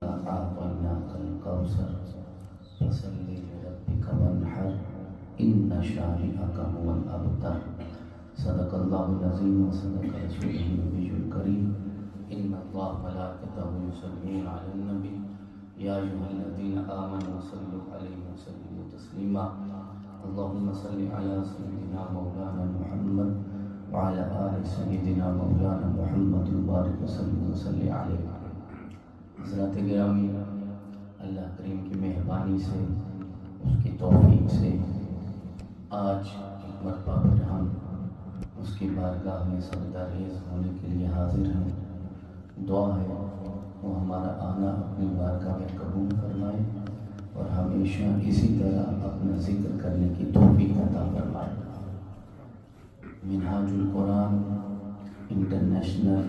أعطيناك الكوثر فصل لربك وانحر إن شانئك هو الأبتر صدق الله العظيم وصدق رسوله النبي الكريم إن الله وملائكته يصلون على النبي يا أيها الذين آمنوا صلوا عليه وسلموا تسليما اللهم صل على سيدنا مولانا محمد وعلى آل سيدنا مولانا محمد وبارك وسلم وصلی علیہ۔ حضرات گرامی، اللہ کریم کی مہربانی سے، اس کی توفیق سے آج ایک مرتبہ پھر ہم اس کی بارگاہ میں سجدہ ریز ہونے کے لیے حاضر ہیں۔ دعا ہے وہ ہمارا آنا اپنی بارگاہ میں قبول فرمائے اور ہمیشہ اسی طرح اپنا ذکر کرنے کی توفیق عطا فرمائے۔ منہاج القرآن انٹرنیشنل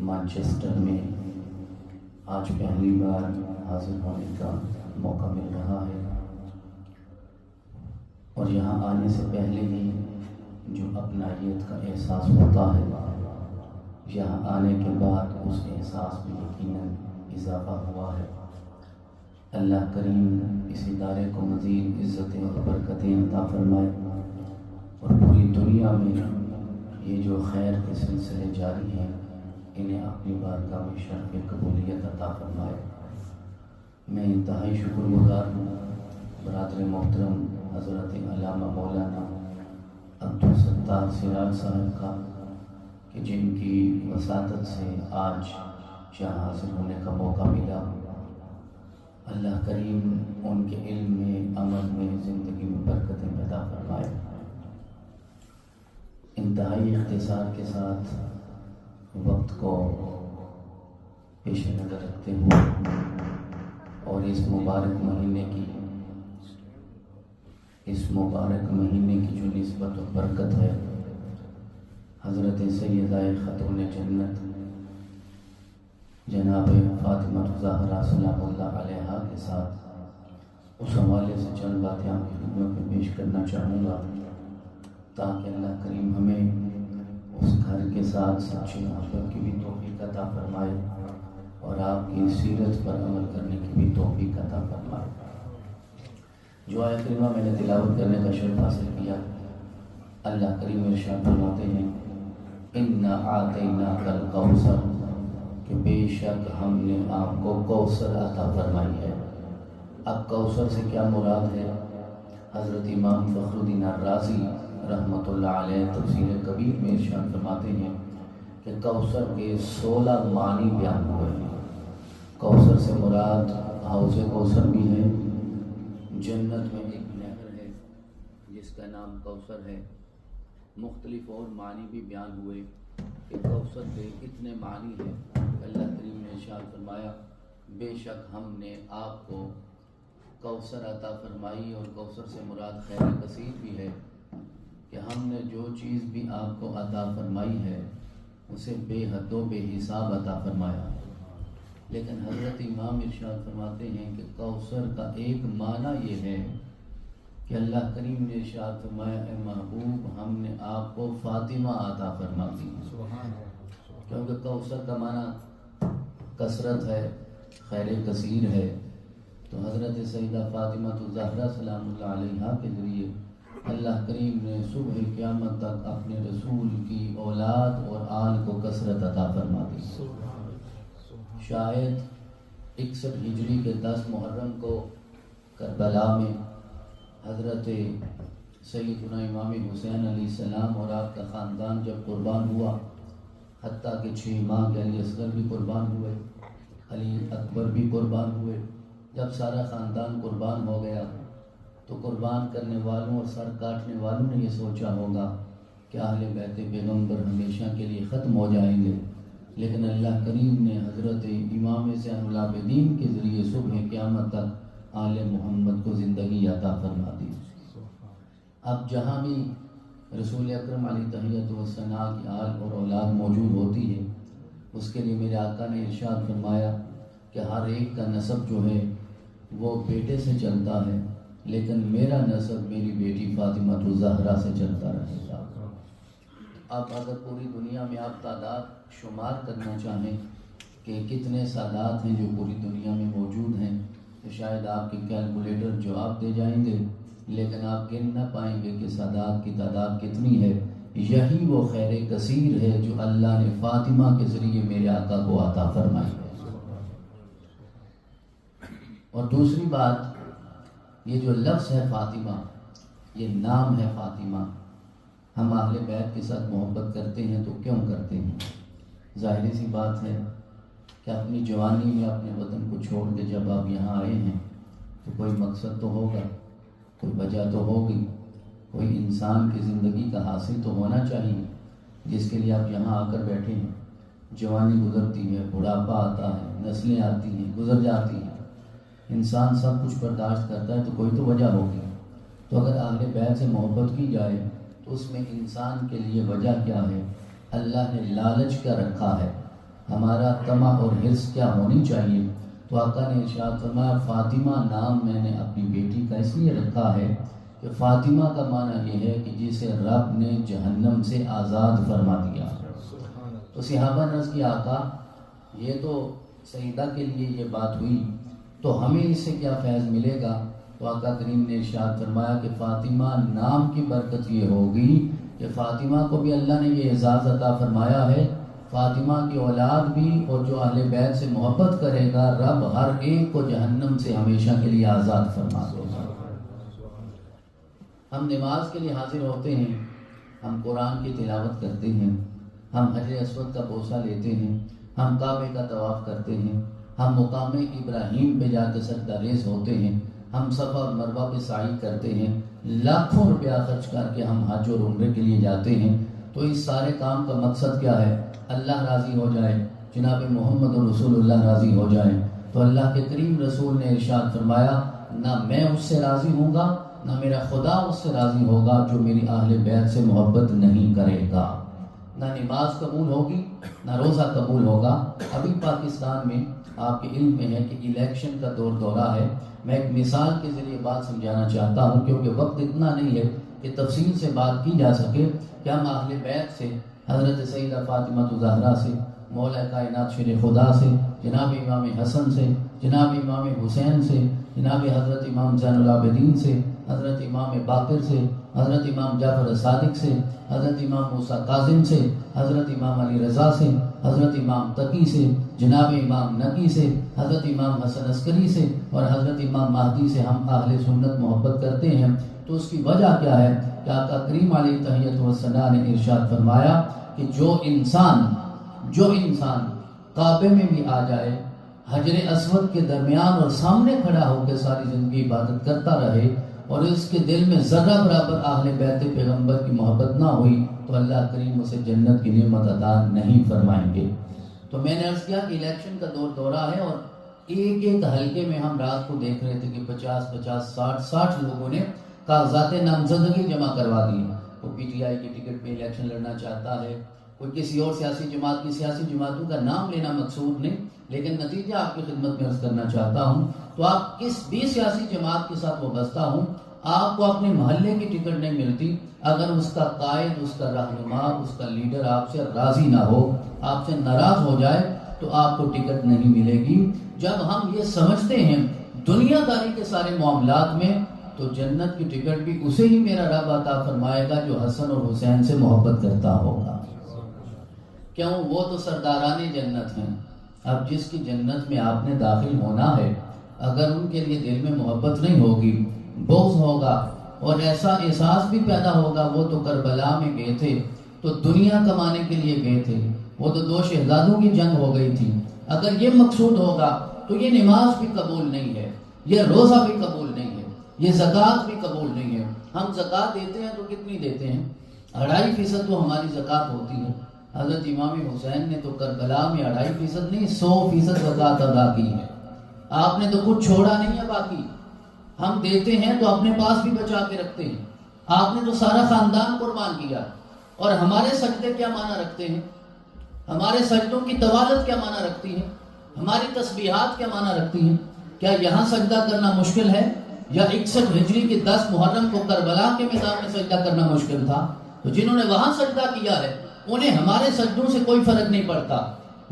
مانچسٹر میں آج پہلی بار حاضر ہونے کا موقع مل رہا ہے، اور یہاں آنے سے پہلے ہی جو اپنائیت کا احساس ہوتا ہے، یہاں آنے کے بعد اس احساس میں یقیناً اضافہ ہوا ہے۔ اللہ کریم اس ادارے کو مزید عزتیں اور برکتیں عطا فرمائے، اور پوری دنیا میں یہ جو خیر کے سلسلے جاری ہیں انہیں اپنی بارگاہ میں شرف قبولیت عطا فرمائے۔ میں انتہائی شکر گزار ہوں برادر محترم حضرت علامہ مولانا عبدالستار سراج صاحب کا کہ جن کی وساطت سے آج یہاں حاضر ہونے کا موقع ملا۔ اللہ کریم ان کے علم میں، عمل میں، زندگی میں برکتیں پیدا فرمائے۔ انتہائی اختصار کے ساتھ وقت کو پیش نظر رکھتے ہوئے اور اس مبارک مہینے کی جو نسبت و برکت ہے، حضرت سیدہ خاتون جنت جناب فاطمہ الزہرا سلام اللہ علیہا کے ساتھ اس حوالے سے چند باتیں آپ کی خدمت میں پیش کرنا چاہوں گا، تاکہ اللہ کریم ہمیں اس گھر کے ساتھ سچی محبت کی بھی توفیق عطا فرمائے اور آپ کی سیرت پر عمل کرنے کی بھی توفیق عطا فرمائے۔ جو آیت کریمہ میں نے تلاوت کرنے کا شرف حاصل کیا، اللہ کریم ارشاد فرماتے ہیں اِنَّا أَعْطَيْنَاكَ الْكَوْثَرَ، کہ بے شک ہم نے آپ کو کوثر عطا فرمائی ہے۔ اب کوثر سے کیا مراد ہے؟ حضرت امام فخر الدین الرازی رحمۃ اللہ علیہ تفسیر کبیر میں ارشاد فرماتے ہیں کہ کوثر کے 16 معنی بیان ہوئے ہیں۔ کوثر سے مراد حوض کوثر بھی ہے، جنت میں ایک نہر ہے جس کا نام کوثر ہے۔ مختلف اور معنی بھی بیان ہوئے کہ کوثر کے اتنے معنی ہیں۔ اللہ کریم نے ارشاد فرمایا بے شک ہم نے آپ کو کوثر عطا فرمائی، اور کوثر سے مراد خیر کثیر بھی ہے کہ ہم نے جو چیز بھی آپ کو عطا فرمائی ہے اسے بے حد و بے حساب عطا فرمایا۔ لیکن حضرت امام ارشاد فرماتے ہیں کہ کوثر کا ایک معنی یہ ہے کہ اللہ کریم نے ارشاد فرمایا اے محبوب ہم نے آپ کو فاطمہ عطا فرما دی، کیونکہ کوثر کا معنی کثرت ہے، خیر کثیر ہے۔ تو حضرت سیدہ فاطمہ الزہرا سلام اللہ علیہا کے ذریعے اللہ کریم نے صبح قیامت تک اپنے رسول کی اولاد اور آل کو کثرت عطا فرما دی۔ شاید 61 ہجری کے 10 محرم کو کربلا میں حضرت سیدنا امام حسین علیہ السلام اور آپ کا خاندان جب قربان ہوا، حتیٰ کہ 6 ماہ کے علی اصغر بھی قربان ہوئے، علی اکبر بھی قربان ہوئے۔ جب سارا خاندان قربان ہو گیا تو قربان کرنے والوں اور سر کاٹنے والوں نے یہ سوچا ہوگا کہ اہل بیت پیغمبر ہمیشہ کے لیے ختم ہو جائیں گے، لیکن اللہ کریم نے حضرت امام زین العابدین کے ذریعے صبح قیامت تک آل محمد کو زندگی عطا فرما دی۔ اب جہاں بھی رسول اکرم علیہ تحیۃ والثناء کی آل اور اولاد موجود ہوتی ہے، اس کے لیے میرے آقا نے ارشاد فرمایا کہ ہر ایک کا نسب جو ہے وہ بیٹے سے چلتا ہے، لیکن میرا نسب میری بیٹی فاطمہ الزہرا سے چلتا رہے گا۔ اب اگر پوری دنیا میں آپ تعداد شمار کرنا چاہیں کہ کتنے سادات ہیں جو پوری دنیا میں موجود ہیں، تو شاید آپ کے کیلکولیٹر جواب دے جائیں گے، لیکن آپ گن نہ پائیں گے کہ سادات کی تعداد کتنی ہے۔ یہی وہ خیر کثیر ہے جو اللہ نے فاطمہ کے ذریعے میرے آقا کو عطا فرمائی ہے۔ اور دوسری بات، یہ جو لفظ ہے فاطمہ، یہ نام ہے فاطمہ، ہم اہل بیت کے ساتھ محبت کرتے ہیں تو کیوں کرتے ہیں؟ ظاہری سی بات ہے کہ اپنی جوانی میں اپنے وطن کو چھوڑ کے جب آپ یہاں آئے ہیں تو کوئی مقصد تو ہوگا، کوئی وجہ تو ہوگی، کوئی انسان کی زندگی کا حاصل تو ہونا چاہیے جس کے لیے آپ یہاں آ کر بیٹھے ہیں۔ جوانی گزرتی ہے، بڑھاپا آتا ہے، نسلیں آتی ہیں، گزر جاتی ہیں، انسان سب کچھ برداشت کرتا ہے تو کوئی تو وجہ ہوگی۔ تو اگر اہل بیت سے محبت کی جائے تو اس میں انسان کے لیے وجہ کیا ہے؟ اللہ نے لالچ کیا رکھا ہے؟ ہمارا طمع اور حرص کیا ہونی چاہیے؟ تو آقا نے ارشاد فرمایا فاطمہ نام میں نے اپنی بیٹی کا اس لیے رکھا ہے کہ فاطمہ کا معنی یہ ہے کہ جسے رب نے جہنم سے آزاد فرما دیا۔ تو صحابہ نے عرض کیا آقا یہ تو سیدہ کے لیے یہ بات ہوئی، تو ہمیں اس سے کیا فیض ملے گا؟ تو آقا کریم نے ارشاد فرمایا کہ فاطمہ نام کی برکت یہ ہوگی کہ فاطمہ کو بھی اللہ نے یہ اعزاز عطا فرمایا ہے، فاطمہ کی اولاد بھی، اور جو اہل بیت سے محبت کرے گا رب ہر ایک کو جہنم سے ہمیشہ کے لیے آزاد فرما دے گا۔ ہم نماز کے لیے حاضر ہوتے ہیں، ہم قرآن کی تلاوت کرتے ہیں، ہم حجر اسود کا بوسہ لیتے ہیں، ہم کعبے کا طواف کرتے ہیں، ہم مقام ابراہیم پہ جا کے سجدہ ریز ہوتے ہیں، ہم صفا اور مروہ پہ سعی کرتے ہیں، لاکھوں روپیہ خرچ کر کے ہم حج اور عمرے کے لیے جاتے ہیں۔ تو اس سارے کام کا مقصد کیا ہے؟ اللہ راضی ہو جائے، جناب محمد رسول اللہ راضی ہو جائے۔ تو اللہ کے کریم رسول نے ارشاد فرمایا نہ میں اس سے راضی ہوں گا، نہ میرا خدا اس سے راضی ہوگا جو میری اہل بیت سے محبت نہیں کرے گا۔ نہ نماز قبول ہوگی، نہ روزہ قبول ہوگا۔ ابھی پاکستان میں آپ کے علم میں ہے کہ الیکشن کا دورہ ہے۔ میں ایک مثال کے ذریعے بات سمجھانا چاہتا ہوں کیونکہ وقت اتنا نہیں ہے کہ تفصیل سے بات کی جا سکے کہ ہم اہل بیت سے، حضرت سیدہ فاطمہ زہرا سے، مولا کائنات شیر خدا سے، جناب امام حسن سے، جناب امام حسین سے، جناب حضرت امام زین العابدین سے، حضرت امام باقر سے، حضرت امام جعفر صادق سے، حضرت امام موسیٰ کاظم سے، حضرت امام علی رضا سے، حضرت امام تقی سے، جناب امام نقی سے، حضرت امام حسن عسکری سے اور حضرت امام مہدی سے ہم اہل سنت محبت کرتے ہیں۔ تو اس کی وجہ کیا ہے کہ آقا کریم علیہ تحیت والثناء نے ارشاد فرمایا کہ جو انسان کعبے میں بھی آ جائے، حجر اسود کے درمیان اور سامنے کھڑا ہو کے ساری زندگی عبادت کرتا رہے اور اس کے دل میں ذرہ برابر اہل بیت پیغمبر کی محبت نہ ہوئی تو اللہ کریم اسے جنت کی نعمت عطا نہیں فرمائیں گے۔ تو میں نے عرض کیا کہ الیکشن کا دورہ ہے اور ایک ایک حلقے میں ہم رات کو دیکھ رہے تھے کہ 50 60 لوگوں نے کاغذات نامزدگی جمع کروا دی۔ کوئی پی ٹی آئی کی ٹکٹ پہ الیکشن لڑنا چاہتا ہے، کوئی کسی اور سیاسی جماعت کی، سیاسی جماعتوں کا نام لینا مقصود نہیں، لیکن نتیجہ آپ کی خدمت میں عرض کرنا چاہتا ہوں۔ تو آپ کس بھی سیاسی جماعت کے ساتھ وابستہ ہوں، آپ کو اپنے محلے کی ٹکٹ نہیں ملتی اگر اس کا قائد، اس کا رہنما، اس کا لیڈر آپ سے راضی نہ ہو، آپ سے ناراض ہو جائے تو آپ کو ٹکٹ نہیں ملے گی۔ جب ہم یہ سمجھتے ہیں دنیا داری کے سارے معاملات میں تو جنت کی ٹکٹ بھی اسے ہی میرا رب عطا فرمائے گا جو حسن اور حسین سے محبت کرتا ہوگا۔ کیوں؟ وہ تو سرداران جنت ہیں۔ اب جس کی جنت میں آپ نے داخل ہونا ہے، اگر ان کے لیے دل میں محبت نہیں ہوگی، بغض ہوگا اور ایسا احساس بھی پیدا ہوگا وہ تو کربلا میں گئے تھے تو دنیا کمانے کے لیے گئے تھے، وہ تو 2 شہزادوں کی جنگ ہو گئی تھی، اگر یہ مقصود ہوگا تو یہ نماز بھی قبول نہیں ہے، یہ روزہ بھی قبول نہیں ہے، یہ زکوٰۃ بھی قبول نہیں ہے۔ ہم زکوٰۃ دیتے ہیں تو کتنی دیتے ہیں؟ 2.5% تو ہماری زکوٰۃ ہوتی ہے۔ حضرت امام حسین نے تو کربلا میں 2.5% نہیں 100% زکوٰۃ ادا کی ہے۔ آپ نے تو کچھ چھوڑا نہیں ہے باقی۔ ہم دیتے ہیں تو اپنے پاس بھی بچا کے رکھتے ہیں، آپ نے تو سارا خاندان قربان کیا۔ اور ہمارے سجدے کیا معنی رکھتے ہیں؟ ہمارے سجدوں کی طوالت کیا معنی رکھتی ہے؟ ہماری تسبیحات کیا معنی رکھتی ہیں؟ کیا یہاں سجدہ کرنا مشکل ہے یا 61 ہجری کے 10 محرم کو کربلا کے میدان میں سجدہ کرنا مشکل تھا؟ تو جنہوں نے وہاں سجدہ کیا ہے انہیں ہمارے سجدوں سے کوئی فرق نہیں پڑتا،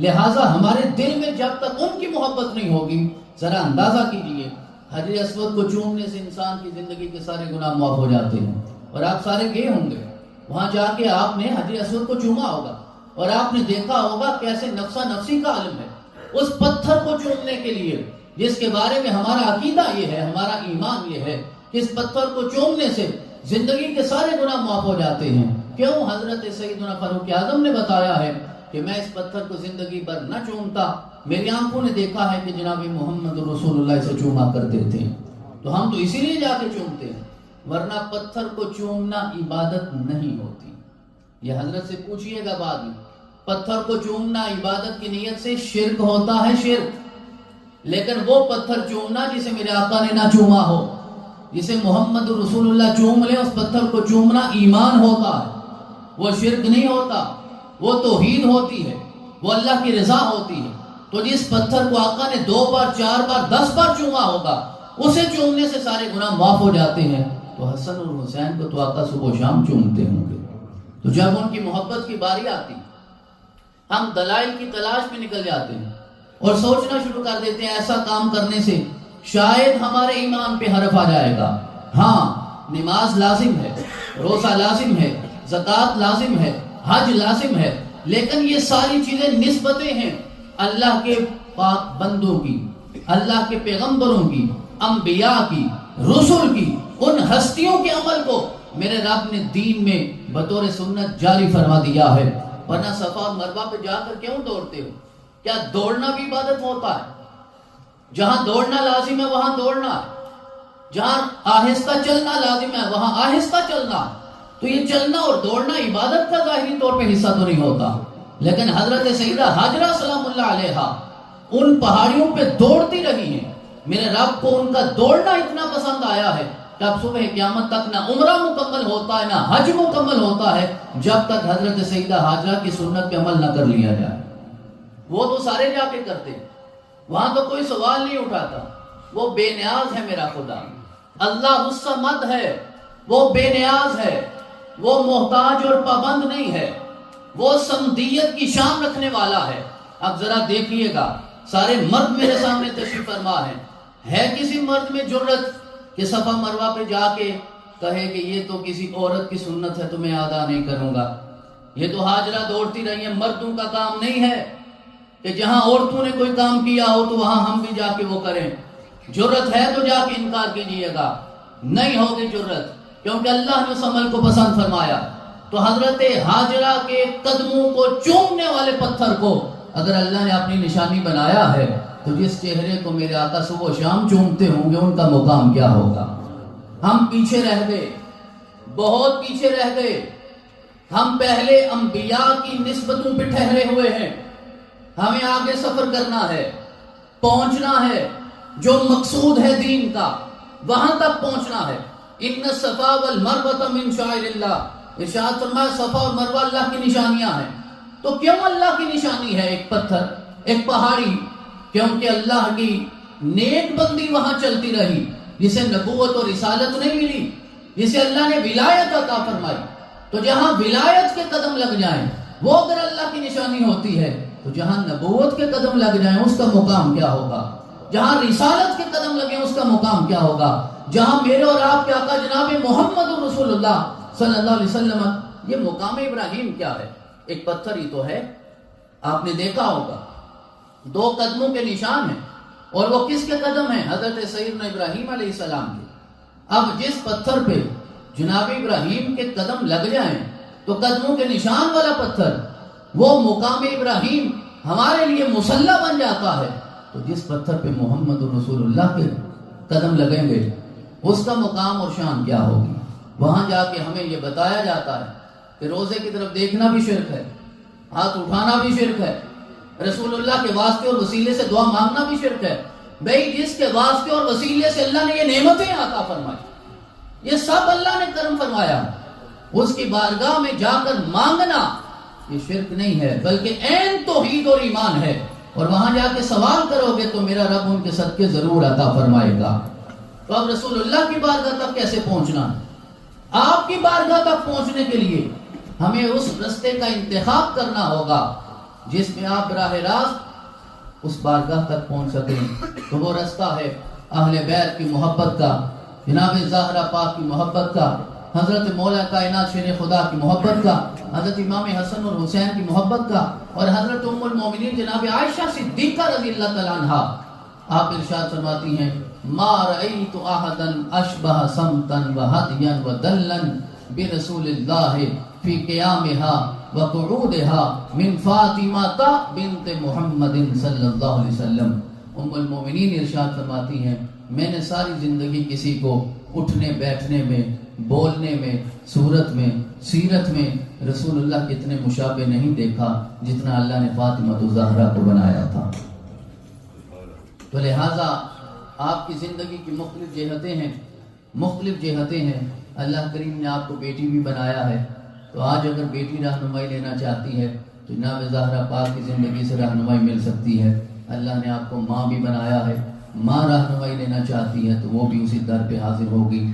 لہٰذا ہمارے دل میں جب تک ان کی محبت نہیں ہوگی، ذرا اندازہ کیجئے حجر اسود کو چومنے سے انسان کی زندگی کے سارے گناہ معاف ہو جاتے ہیں۔ اور آپ سارے گئے ہوں گے وہاں جا کے، آپ نے حجر اسود کو چوما ہوگا اور آپ نے دیکھا ہوگا کیسے نفسا نفسی کا عالم ہے اس پتھر کو چومنے کے لیے، جس کے بارے میں ہمارا عقیدہ یہ ہے، ہمارا ایمان یہ ہے کہ اس پتھر کو چومنے سے زندگی کے سارے گناہ معاف ہو جاتے ہیں۔ کیوں؟ حضرت سیدنا فاروق اعظم نے بتایا ہے کہ میں اس پتھر کو زندگی بھر نہ چومتا، میری آنکھوں نے دیکھا ہے کہ جناب محمد رسول اللہ سے چوما کرتے تھے، تو ہم تو اسی لیے جا کے چومتے ہیں، ورنہ پتھر کو چومنا عبادت نہیں ہوتی۔ یہ حضرت سے پوچھئے گا بعد میں، پتھر کو چومنا عبادت کی نیت سے شرک ہوتا ہے، شرک۔ لیکن وہ پتھر چومنا جسے میرے آقا نے نہ چوما ہو، جسے محمد رسول اللہ چوم لے، اس پتھر کو چومنا ایمان ہوتا ہے، وہ شرک نہیں ہوتا، وہ توحید ہوتی ہے، وہ اللہ کی رضا ہوتی ہے۔ تو جس پتھر کو آقا نے 2 بار 4 بار 10 بار چوما ہوگا، اسے چومنے سے سارے گناہ معاف ہو جاتے ہیں۔ تو حسن اور حسین کو تو آقا صبح و شام چومتے ہوں گے۔ تو جب ان کی محبت کی باری آتی، ہم دلائل کی تلاش میں نکل جاتے ہیں اور سوچنا شروع کر دیتے ہیں ایسا کام کرنے سے شاید ہمارے ایمان پہ حرف آ جائے گا۔ ہاں، نماز لازم ہے، روزہ لازم ہے، زکوٰۃ لازم ہے، حج لازم ہے، لیکن یہ ساری چیزیں نسبتیں ہیں اللہ کے پاک بندوں کی، اللہ کے پیغمبروں کی، انبیاء کی، رسول کی، ان ہستیوں کے عمل کو میرے رب نے دین میں بطور سنت جاری فرما دیا ہے۔ ورنہ صفا اور مروہ پہ جا کر کیوں دوڑتے ہو؟ کیا دوڑنا بھی عبادت ہوتا ہے؟ جہاں دوڑنا لازم ہے وہاں دوڑنا ہے، جہاں آہستہ چلنا لازم ہے وہاں آہستہ چلنا ہے۔ تو یہ چلنا اور دوڑنا عبادت کا ظاہری طور پہ حصہ تو نہیں ہوتا، لیکن حضرت سیدہ ہاجرہ سلام اللہ علیہا ان پہاڑیوں پہ دوڑتی رہی ہیں۔ میرے رب کو ان کا دوڑنا اتنا پسند آیا ہے کہ اب صبح قیامت تک نہ عمرہ مکمل ہوتا ہے نہ حج مکمل ہوتا ہے جب تک حضرت سیدہ ہاجرہ کی سنت پہ عمل نہ کر لیا جائے۔ وہ تو سارے جا کے کرتے، وہاں تو کوئی سوال نہیں اٹھاتا۔ وہ بے نیاز ہے میرا خدا، اللہ الصمد ہے، وہ بے نیاز ہے، وہ محتاج اور پابند نہیں ہے، وہ سمدیت کی شان رکھنے والا ہے۔ اب ذرا دیکھیے گا، سارے مرد میرے سامنے تشریف فرما ہے کسی مرد میں جرت کہ صفا مروہ پہ جا کے کہے کہ یہ تو کسی عورت کی سنت ہے تو میں ادا نہیں کروں گا؟ یہ تو ہاجرہ دوڑتی رہی ہیں، مردوں کا کام نہیں ہے کہ جہاں عورتوں نے کوئی کام کیا ہو تو وہاں ہم بھی جا کے وہ کریں۔ جرت ہے تو جا کے انکار کیجئے گا، نہیں ہوگی جرت، کیونکہ اللہ نے اس عمل کو پسند فرمایا۔ تو حضرت ہاجرہ کے قدموں کو چومنے والے پتھر کو اگر اللہ نے اپنی نشانی بنایا ہے تو جس چہرے کو میرے آقا صبح و شام چومتے ہوں گے ان کا مقام کیا ہوگا؟ ہم پیچھے رہ گئے، بہت پیچھے رہ گئے۔ ہم پہلے انبیاء کی نسبتوں پہ ٹھہرے ہوئے ہیں، ہمیں آگے سفر کرنا ہے، پہنچنا ہے، جو مقصود ہے دین کا وہاں تک پہنچنا ہے۔ ان الصفا والمروہ من شعائر اللہ، ارشاد فرمایا صفا اور مروہ اللہ کی نشانیاں ہیں۔ تو کیوں اللہ کی نشانی ہے ایک پتھر، ایک پہاڑی؟ کیونکہ اللہ کی نیک بندی وہاں چلتی رہی، جسے نبوت اور رسالت نہیں ملی، جسے اللہ نے ولایت عطا فرمائی۔ تو جہاں ولایت کے قدم لگ جائیں وہ اگر اللہ کی نشانی ہوتی ہے تو جہاں نبوت کے قدم لگ جائیں اس کا مقام کیا ہوگا؟ جہاں رسالت کے قدم لگیں اس کا مقام کیا ہوگا؟ جہاں میرے اور آپ کے آقا جناب محمد رسول اللہ صلی اللہ علیہ وسلم، یہ مقام ابراہیم کیا ہے؟ ایک پتھر ہی تو ہے، آپ نے دیکھا ہوگا 2 قدموں کے نشان ہیں، اور وہ کس کے قدم ہیں؟ حضرت سیدنا ابراہیم علیہ السلام کے۔ اب جس پتھر پہ جناب ابراہیم کے قدم لگ جائیں تو قدموں کے نشان والا پتھر، وہ مقام ابراہیم ہمارے لیے مسلح بن جاتا ہے۔ تو جس پتھر پہ محمد رسول اللہ کے قدم لگیں گے اس کا مقام اور شان کیا ہوگی؟ وہاں جا کے ہمیں یہ بتایا جاتا ہے کہ روزے کی طرف دیکھنا بھی شرک ہے، ہاتھ اٹھانا بھی شرک ہے، رسول اللہ کے واسطے اور وسیلے سے دعا مانگنا بھی شرک ہے۔ بھئی جس کے واسطے اور وسیلے سے اللہ نے یہ نعمتیں عطا فرمائی، یہ سب اللہ نے کرم فرمایا، اس کی بارگاہ میں جا کر مانگنا یہ شرک نہیں ہے بلکہ عین توحید اور ایمان ہے۔ اور وہاں جا کے سوال کرو گے تو میرا رب ان کے صدقے ضرور عطا فرمائے گا۔ تو اب رسول اللہ کی بارگاہ تک کیسے پہنچنا ہے؟ آپ کی بارگاہ تک پہنچنے کے لیے ہمیں اس رستے کا انتخاب کرنا ہوگا جس میں آپ براہ راست اس بارگاہ تک پہنچ سکیں، تو وہ رستہ ہے اہل بیت کی محبت کا، جناب زہرا پاک کی محبت کا، حضرت مولا کائنات شیر خدا کی محبت کا، حضرت امام حسن اور حسین کی محبت کا، اور حضرت ام المومنین جناب عائشہ صدیقہ رضی اللہ تعالیٰ عنہا۔ آپ ارشاد فرماتی ہیں ما رأیت احدا اشبہ سمتا وہدیا ودلا برسول اللہ فی قیامها وقعودها من فاطمہ بنت محمد صلی اللہ علیہ وسلم۔ ام المومنین ارشاد فرماتی ہیں میں نے ساری زندگی کسی کو اٹھنے بیٹھنے میں، بولنے میں، صورت میں، سیرت میں رسول اللہ کے اتنے مشابہ نہیں دیکھا جتنا اللہ نے فاطمہ الزہرا کو بنایا تھا۔ تو لہٰذا آپ کی زندگی کی مختلف جہتیں ہیں۔ اللہ کریم نے آپ کو بیٹی بھی بنایا ہے، تو آج اگر بیٹی رہنمائی لینا چاہتی ہے تو جناب زہرا پاک کی زندگی سے رہنمائی مل سکتی ہے۔ اللہ نے آپ کو ماں بھی بنایا ہے، ماں رہنمائی لینا چاہتی ہے تو وہ بھی اسی در پہ حاضر ہوگی۔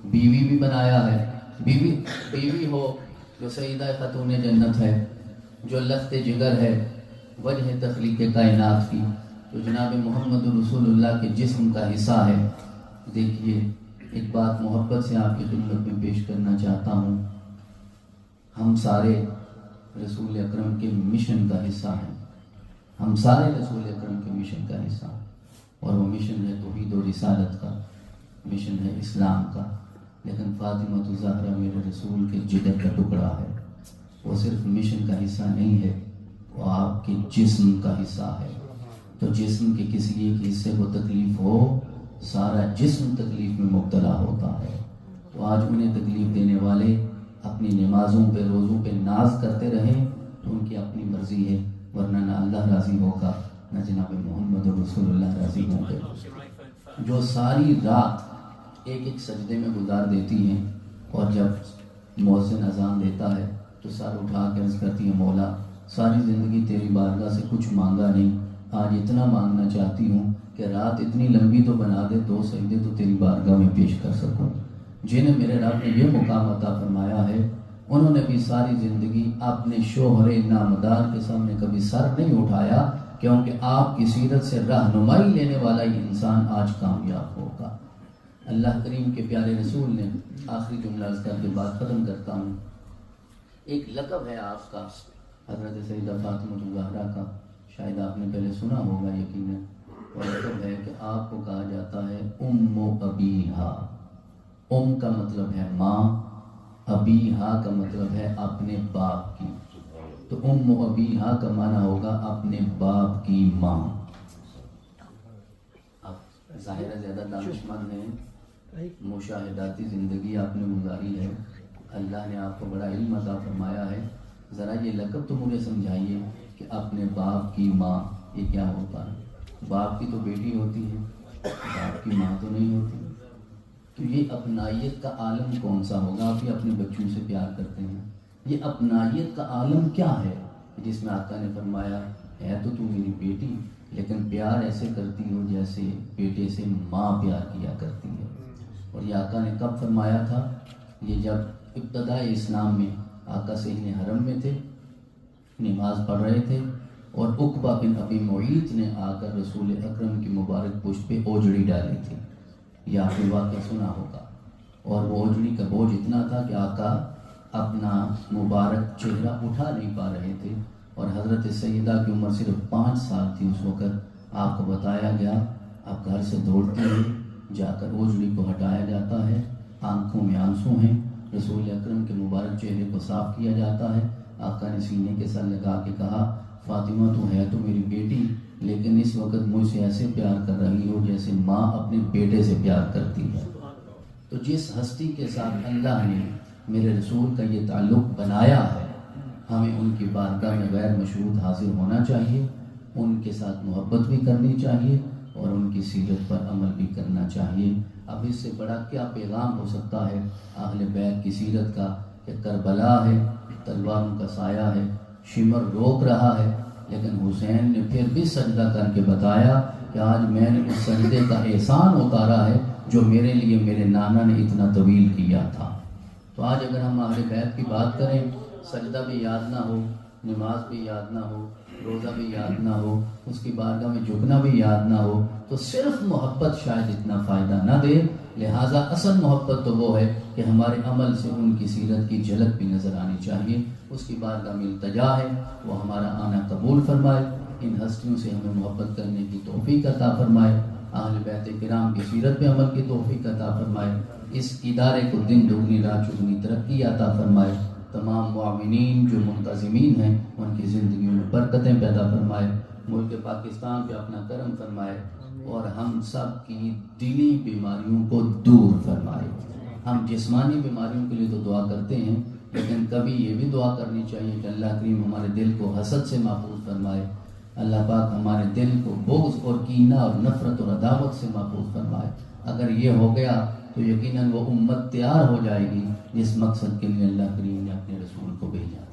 بیوی بھی بنایا ہے، بیوی ہو جو سیدہ خاتون جنت ہے، جو لخت جگر ہے، وجہ تخلیق کائنات کی، تو جناب محمد رسول اللہ کے جسم کا حصہ ہے۔ دیکھیے ایک بات محبت سے آپ کی خدمت میں پیش کرنا چاہتا ہوں، ہم سارے رسول اکرم کے مشن کا حصہ ہیں، ہم سارے رسول اکرم کے مشن کا حصہ ہیں، اور وہ مشن ہے توحید و رسالت کا، مشن ہے اسلام کا۔ لیکن فاطمہ الزہرا میرے رسول کے جگر کا ٹکڑا ہے، وہ صرف مشن کا حصہ نہیں ہے، وہ آپ کے جسم کا حصہ ہے۔ تو جسم کے کسی ایک حصے کو تکلیف ہو، سارا جسم تکلیف میں مبتلا ہوتا ہے۔ تو آج انہیں تکلیف دینے والے اپنی نمازوں پہ، روزوں پہ ناز کرتے رہیں تو ان کی اپنی مرضی ہے، ورنہ نہ اللہ راضی ہوگا نہ جناب محمد رسول اللہ راضی ہوں گے۔ جو ساری رات ایک ایک سجدے میں گزار دیتی ہیں، اور جب مؤذن اذان دیتا ہے تو سر اٹھا کے عرض کرتی ہے مولا ساری زندگی تیری بارگاہ سے کچھ مانگا نہیں، آج اتنا مانگنا چاہتی ہوں کہ رات اتنی لمبی تو بنا دے، 2 سجدے تو تیری بارگاہ میں پیش کر سکوں۔ جنہیں میرے رب نے یہ مقام عطا فرمایا ہے، انہوں نے بھی ساری زندگی اپنے شوہر نامدار کے سامنے کبھی سر نہیں اٹھایا، کیونکہ آپ کی سیرت سے رہنمائی لینے والا ہی انسان آج کامیاب ہوگا۔ اللہ کریم کے پیارے رسول نے آخری جملہ عرض کر کے بات ختم کرتا ہوں، ایک لقب ہے آپ کا حضرت سیدہ فاطمہ الزہرا کا، شاید آپ نے پہلے سنا ہوگا یقیناً، وہ لقب ہے کہ آپ کو کہا جاتا ہے ام ابیہا۔ ام کا مطلب ہے ماں، ابیہا کا مطلب ہے اپنے باپ کی، تو ام ابیہا کا معنی ہوگا اپنے باپ کی ماں۔ اب ظاہر ہے زیادہ دانشمند ہیں، مشاہداتی زندگی آپ نے گزاری ہے، اللہ نے آپ کو بڑا علم عطا فرمایا ہے، ذرا یہ لقب تو مجھے سمجھائیے کہ اپنے باپ کی ماں یہ کیا ہوتا ہے؟ باپ کی تو بیٹی ہوتی ہے، باپ کی ماں تو نہیں ہوتی، تو یہ اپنائیت کا عالم کون سا ہوگا؟ آپ یہ اپنے بچوں سے پیار کرتے ہیں، یہ اپنائیت کا عالم کیا ہے جس میں آقا نے فرمایا ہے تو میری بیٹی، لیکن پیار ایسے کرتی ہو جیسے بیٹے سے ماں پیار کیا کرتی ہے۔ اور یہ آقا نے کب فرمایا تھا؟ یہ جب ابتدائی اسلام میں آقا صحن حرم میں تھے، نماز پڑھ رہے تھے، اور عقبہ بن ابی معیط نے آ کر رسول اکرم کی مبارک پشت پہ اوجڑی ڈالی تھی، یہ آپ نے واقعہ سنا ہوگا، اور وہ اوجڑی کا بوجھ اتنا تھا کہ آقا اپنا مبارک چہرہ اٹھا نہیں پا رہے تھے، اور حضرت سیدہ کی عمر صرف 5 سال تھی اس وقت۔ آپ کو بتایا گیا آپ گھر سے دوڑتے ہوئے جا کر اوجڑی کو ہٹایا جاتا ہے، آنکھوں میں آنسو ہیں، رسول اکرم کے مبارک چہرے کو صاف کیا جاتا ہے۔ آقا نے سینے کے سر لگا کے کہا فاطمہ تو ہے تو میری بیٹی، لیکن اس وقت مجھ سے ایسے پیار کر رہی ہو جیسے ماں اپنے بیٹے سے پیار کرتی ہے۔ تو جس ہستی کے ساتھ اللہ نے میرے رسول کا یہ تعلق بنایا ہے، ہمیں ان کی بارگاہ میں غیر مشروط حاضر ہونا چاہیے، ان کے ساتھ محبت بھی کرنی چاہیے، اور ان کی سیرت پر عمل بھی کرنا چاہیے۔ اب اس سے بڑا کیا پیغام ہو سکتا ہے اہل بیت کی سیرت کا کہ کربلا ہے، تلواروں کا سایہ ہے، شمر روک رہا ہے، لیکن حسین نے پھر بھی سجدہ کر کے بتایا کہ آج میں نے اس سجدے کا احسان اتارا ہے جو میرے لیے میرے نانا نے اتنا طویل کیا تھا۔ تو آج اگر ہم اہل بیت کی بات کریں، سجدہ بھی یاد نہ ہو، نماز بھی یاد نہ ہو، روزہ بھی یاد نہ ہو، اس کی بارگاہ میں جھکنا بھی یاد نہ ہو، تو صرف محبت شاید اتنا فائدہ نہ دے۔ لہٰذا اصل محبت تو وہ ہے کہ ہمارے عمل سے ان کی سیرت کی جھلک بھی نظر آنی چاہیے۔ اس کی بارگاہ میں التجا ہے وہ ہمارا آنا قبول فرمائے، ان ہستیوں سے ہمیں محبت کرنے کی توفیق عطا فرمائے، اہل بیت کرام کی سیرت پہ عمل کی توفیق عطا فرمائے، اس ادارے کو دن دگنی رات چگنی ترقی عطا فرمائے، تمام معاونین جو منتظمین ہیں ان کی زندگیوں میں برکتیں پیدا فرمائے، ملک پاکستان پہ اپنا کرم فرمائے، اور ہم سب کی دلی بیماریوں کو دور فرمائے۔ ہم جسمانی بیماریوں کے لیے تو دعا کرتے ہیں، لیکن کبھی یہ بھی دعا کرنی چاہیے کہ اللہ کریم ہمارے دل کو حسد سے محفوظ فرمائے، اللہ پاک ہمارے دل کو بغض اور کینہ اور نفرت اور عداوت سے محفوظ فرمائے۔ اگر یہ ہو گیا تو یقیناً وہ امت تیار ہو جائے گی جس مقصد کے لیے اللہ کریم نے اپنے رسول کو بھیجا۔